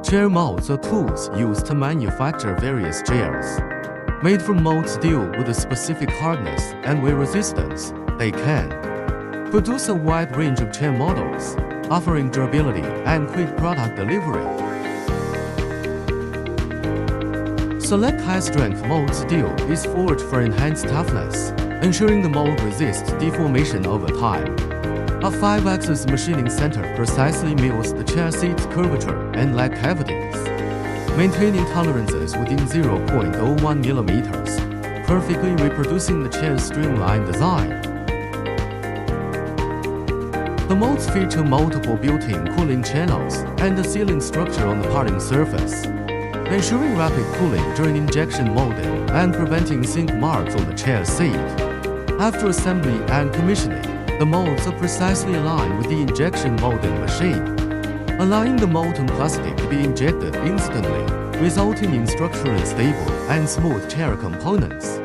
Chair molds are tools used to manufacture various chairs. Made from mold steel with a specific hardness and wear resistance, they can produce a wide range of chair models, offering durability and quick product delivery. Select high-strength mold steel is forged for enhanced toughness, ensuring the mold resists deformation over time. A 5-axis machining center precisely mills the chair seat's curvature and leg cavities, maintaining tolerances within 0.01 millimeters, perfectly reproducing the chair's streamlined design. The molds feature multiple built-in cooling channels and a sealing structure on the parting surface, ensuring rapid cooling during injection molding and preventing sink marks on the chair seat. After assembly and commissioning, the molds are precisely aligned with the injection molding machine, allowing the molten plastic to be injected instantly, resulting in structurally stable and smooth chair components.